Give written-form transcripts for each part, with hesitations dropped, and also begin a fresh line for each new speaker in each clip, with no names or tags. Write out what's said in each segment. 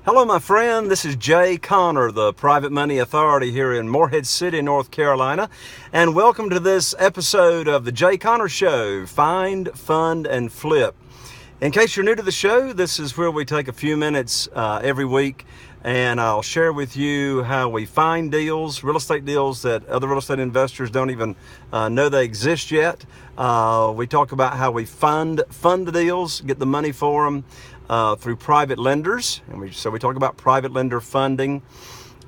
Hello, my friend. This is Jay Conner, the Private Money Authority here in Morehead City, North Carolina. And welcome to this episode of the Jay Conner Show, Find, Fund, and Flip. In case you're new to the show, this is where we take a few minutes every week and I'll share with you how we find deals, real estate deals that other real estate investors don't even know they exist yet. We talk about how we fund the deals, get the money for them through private lenders. So we talk about private lender funding.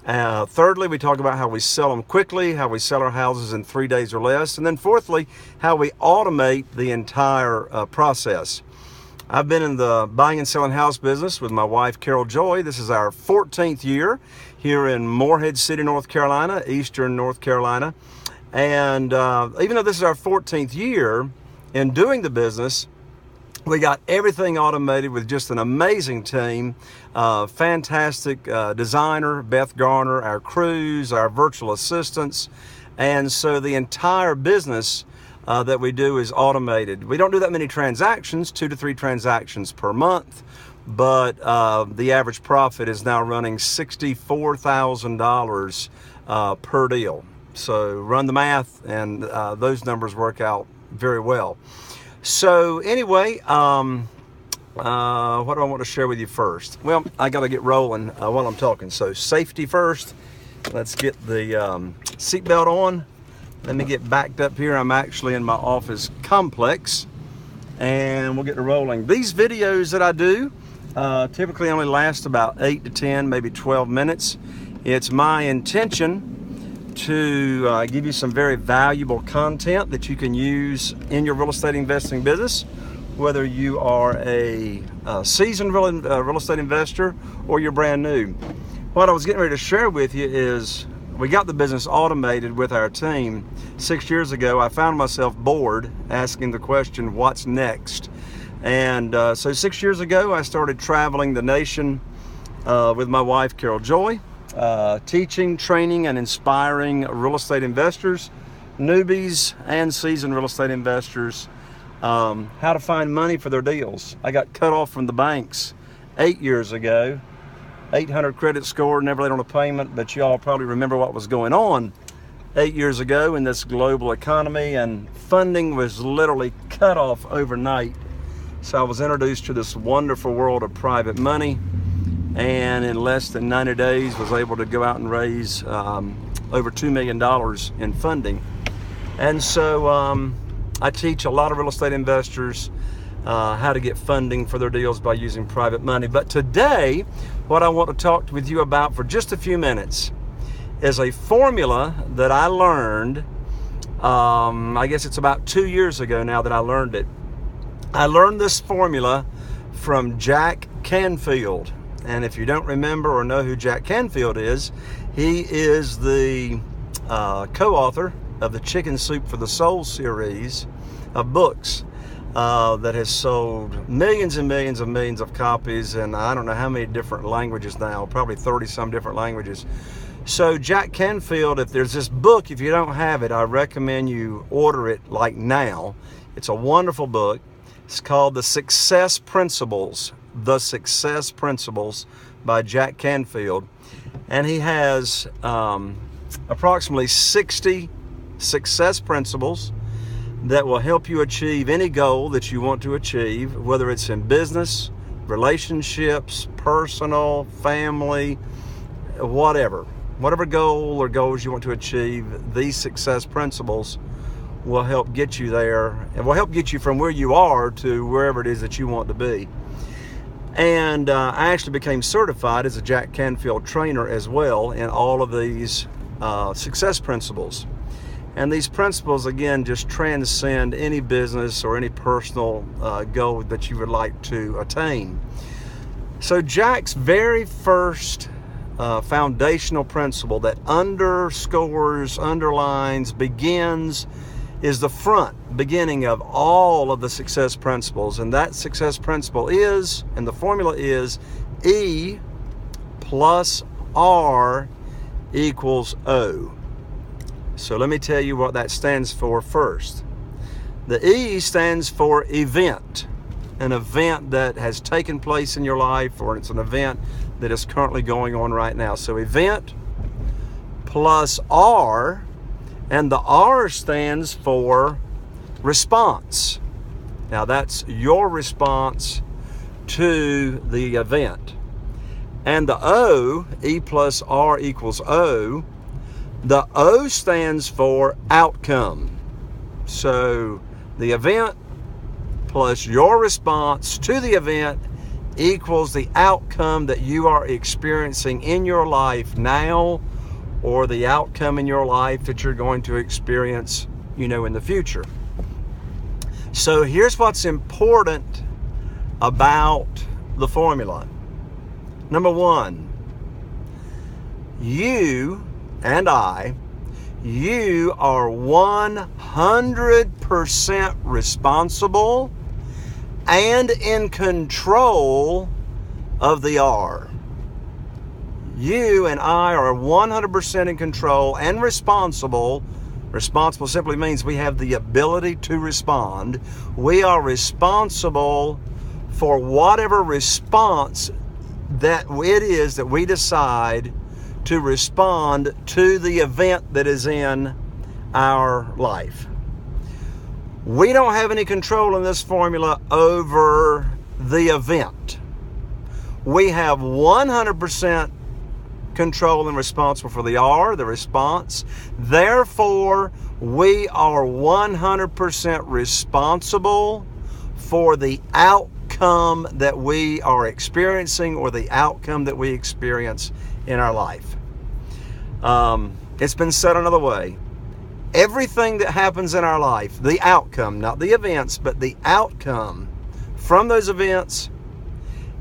Thirdly, we talk about how we sell them quickly, how we sell our houses in 3 days or less. And then fourthly, how we automate the entire process. I've been in the buying and selling house business with my wife, Carol Joy. This is our 14th year here in Morehead City, North Carolina, Eastern North Carolina. And even though this is our 14th year in doing the business, we got everything automated with just an amazing team, fantastic designer, Beth Garner, our crews, our virtual assistants. And so the entire business that we do is automated. We don't do that many transactions, 2 to 3 transactions per month, but the average profit is now running $64,000 per deal. So run the math, and those numbers work out very well. So anyway, what do I want to share with you first? Well, I got to get rolling while I'm talking. So safety first. Let's get the seatbelt on. Let me get backed up here. I'm actually in my office complex, and we'll get to rolling. These videos that I do typically only last about 8 to 10, maybe 12 minutes. It's my intention to give you some very valuable content that you can use in your real estate investing business, whether you are a seasoned real estate investor or you're brand new. What I was getting ready to share with you is we got the business automated with our team 6 years ago. I found myself bored asking the question, what's next? And so 6 years ago, I started traveling the nation with my wife, Carol Joy, teaching, training, and inspiring real estate investors, newbies, and seasoned real estate investors how to find money for their deals. I got cut off from the banks 8 years ago. 800 credit score, never late on a payment, but you all probably remember what was going on 8 years ago in this global economy, and funding was literally cut off overnight. So I was introduced to this wonderful world of private money, and in less than 90 days was able to go out and raise over $2 million in funding. And so I teach a lot of real estate investors how to get funding for their deals by using private money. But today, what I want to talk with you about for just a few minutes is a formula that I learned, I guess it's about 2 years ago now that I learned it. I learned this formula from Jack Canfield. And if you don't remember or know who Jack Canfield is, he is the co-author of the Chicken Soup for the Soul series of books. That has sold millions and millions of copies, and I don't know how many different languages now, probably 30 some different languages. So Jack Canfield, if there's this book, if you don't have it, I recommend you order it like now. It's a wonderful book. It's called The Success Principles by Jack Canfield. And he has approximately 60 success principles that will help you achieve any goal that you want to achieve, whether it's in business, relationships, personal, family, whatever goal or goals you want to achieve. These success principles will help get you there, and will help get you from where you are to wherever it is that you want to be. And I actually became certified as a Jack Canfield trainer as well in all of these success principles. And these principles, again, just transcend any business or any personal goal that you would like to attain. So Jack's very first foundational principle that underscores, underlines, begins, is the beginning of all of the success principles. And that success principle is, and the formula is, E plus R equals O. So let me tell you what that stands for first. The E stands for event. an event that has taken place in your life, or it's an event that is currently going on right now. So event plus R, and the R stands for response. Now that's your response to the event. And the O, E plus R equals O, the O stands for outcome. So the event plus your response to the event equals the outcome that you are experiencing in your life now, or the outcome in your life that you're going to experience, in the future. So here's what's important about the formula. Number one, you and I, you are 100% responsible and in control of the R. You and I are 100% in control and responsible. Responsible simply means we have the ability to respond. We are responsible for whatever response that it is that we decide to respond to the event that is in our life. We don't have any control in this formula over the event. We have 100% control and responsible for the R, the response. Therefore, we are 100% responsible for the outcome that we are experiencing, or the outcome that we experience in our life. It's been said another way. Everything that happens in our life, the outcome, not the events, but the outcome from those events,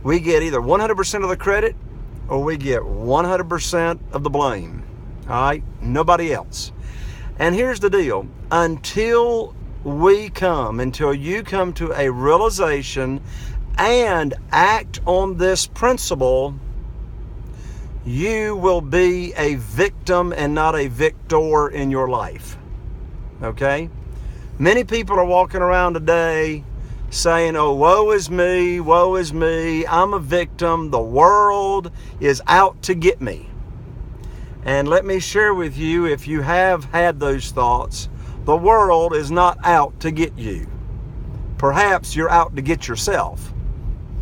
we get either 100% of the credit or we get 100% of the blame. All right? Nobody else. And here's the deal. Until you come to a realization and act on this principle, you will be a victim and not a victor in your life. Okay? Many people are walking around today saying, oh, woe is me, I'm a victim, the world is out to get me. And let me share with you, if you have had those thoughts, the world is not out to get you. Perhaps you're out to get yourself,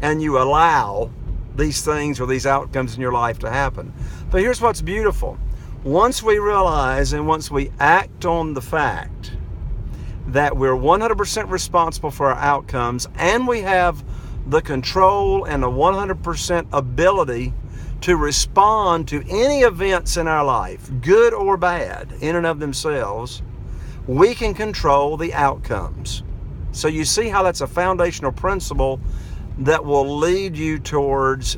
and you allow these things or these outcomes in your life to happen. But here's what's beautiful. Once we realize and once we act on the fact that we're 100% responsible for our outcomes, and we have the control and the 100% ability to respond to any events in our life, good or bad, in and of themselves, we can control the outcomes. So you see how that's a foundational principle that will lead you towards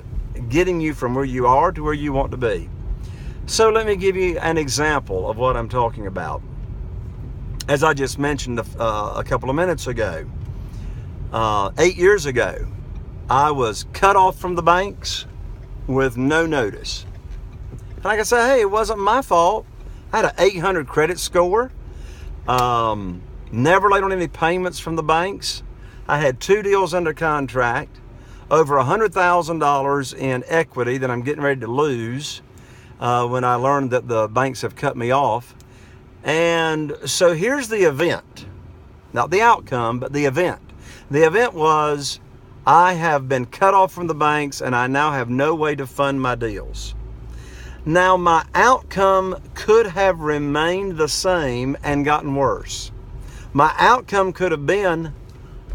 getting you from where you are to where you want to be. So let me give you an example of what I'm talking about. As I just mentioned a couple of minutes ago, 8 years ago, I was cut off from the banks with no notice. And I can say, hey, it wasn't my fault. I had an 800 credit score. Never late on any payments from the banks. I had 2 deals under contract, over $100,000 in equity that I'm getting ready to lose when I learned that the banks have cut me off. And so here's the event. Not the outcome, but the event. The event was I have been cut off from the banks and I now have no way to fund my deals. Now my outcome could have remained the same and gotten worse. My outcome could have been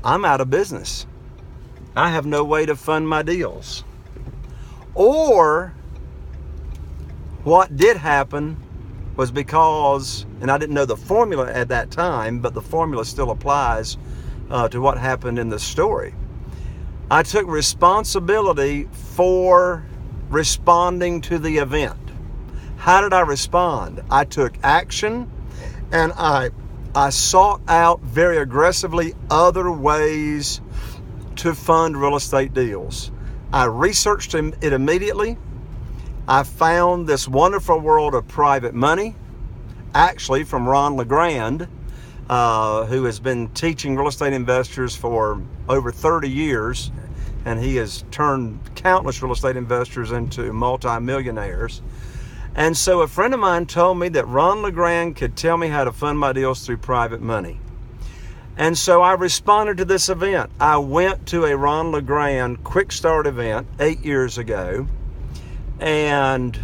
I'm out of business. I have no way to fund my deals. Or what did happen was because, and I didn't know the formula at that time, but the formula still applies to what happened in this story. I took responsibility for responding to the event. How did I respond? I took action, and I sought out very aggressively other ways to fund real estate deals. I researched it immediately. I found this wonderful world of private money, actually from Ron LeGrand, who has been teaching real estate investors for over 30 years, and he has turned countless real estate investors into multi-millionaires. And so a friend of mine told me that Ron LeGrand could tell me how to fund my deals through private money. And so I responded to this event. I went to a Ron LeGrand Quick Start event 8 years ago, and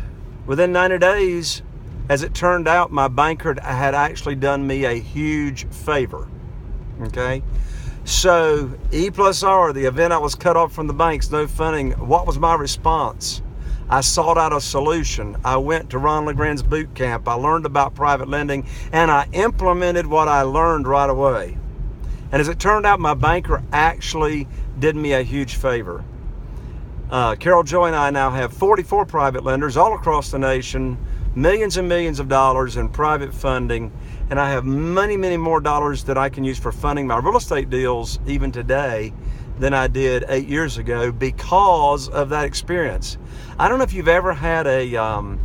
within 90 days, as it turned out, my banker had actually done me a huge favor. Okay? So E+R, the event I was cut off from the banks, no funding, what was my response? I sought out a solution. I went to Ron LeGrand's boot camp. I learned about private lending, and I implemented what I learned right away. And as it turned out, my banker actually did me a huge favor. Carol Joy and I now have 44 private lenders all across the nation, millions and millions of dollars in private funding, and I have many, many more dollars that I can use for funding my real estate deals even today than I did 8 years ago because of that experience. I don't know if you've ever had a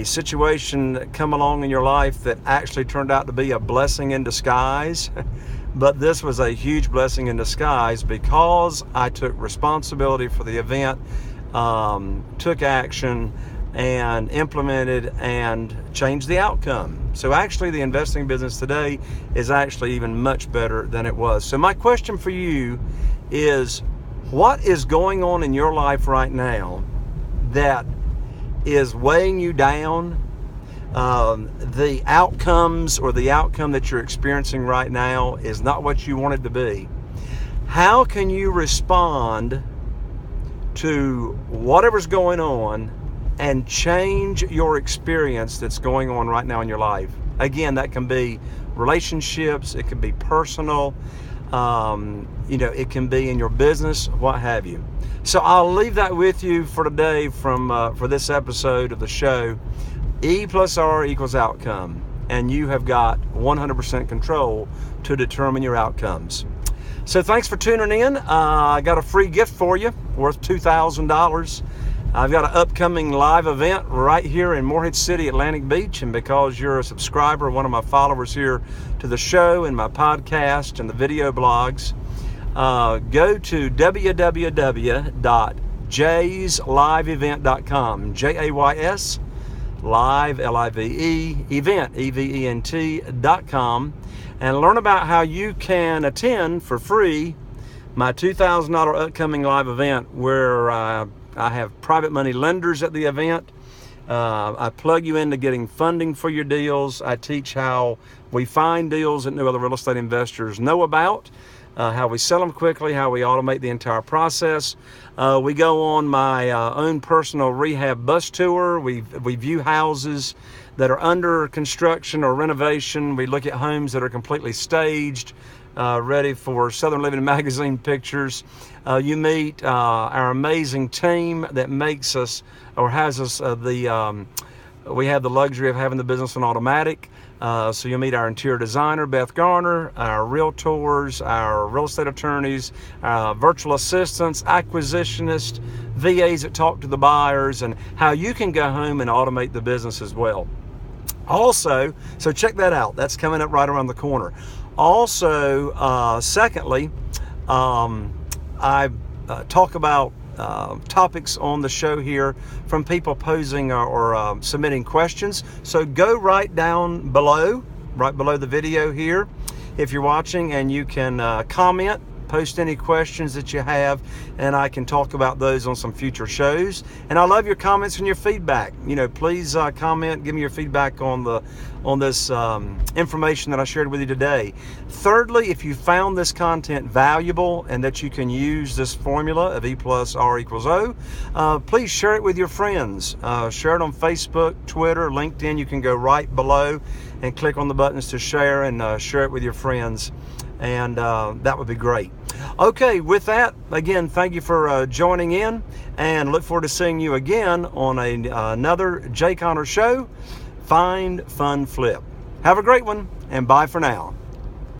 situation come along in your life that actually turned out to be a blessing in disguise. But this was a huge blessing in disguise because I took responsibility for the event, took action, and implemented and changed the outcome. So actually the investing business today is actually even much better than it was. So my question for you is, what is going on in your life right now that is weighing you down? The outcomes or the outcome that you're experiencing right now is not what you want it to be. How can you respond to whatever's going on and change your experience that's going on right now in your life? Again, that can be relationships, it can be personal, it can be in your business, what have you. So I'll leave that with you for today for this episode of the show. E+R equals outcome, and you have got 100% control to determine your outcomes. So thanks for tuning in. I got a free gift for you worth $2,000. I've got an upcoming live event right here in Morehead City, Atlantic Beach, and because you're a subscriber, one of my followers here to the show and my podcast and the video blogs, go to www.jaysliveevent.com, Jays live, Live, event, event.com, and learn about how you can attend for free my $2,000 upcoming live event where I have private money lenders at the event. I plug you into getting funding for your deals. I teach how we find deals that no other real estate investors know about, how we sell them quickly, how we automate the entire process. We go on my own personal rehab bus tour. We view houses that are under construction or renovation. We look at homes that are completely staged, ready for Southern Living magazine pictures. You meet our amazing team that makes us, or has us, we have the luxury of having the business on automatic. So you'll meet our interior designer, Beth Garner, our realtors, our real estate attorneys, virtual assistants, acquisitionists, VAs that talk to the buyers, and how you can go home and automate the business as well. Also, so check that out. That's coming up right around the corner. Also, secondly, I talk about topics on the show here from people posing or submitting questions. So go right below the video here if you're watching, and you can comment, post any questions that you have, and I can talk about those on some future shows. And I love your comments and your feedback. Please comment, give me your feedback on this information that I shared with you today. Thirdly, if you found this content valuable and that you can use this formula of E+R equals O, please share it with your friends. Share it on Facebook, Twitter, LinkedIn. You can go right below and click on the buttons to share and share it with your friends. And that would be great. Okay, with that, again, thank you for joining in, and look forward to seeing you again on another Jay Conner Show, Find, Fund, Flip. Have a great one, and bye for now.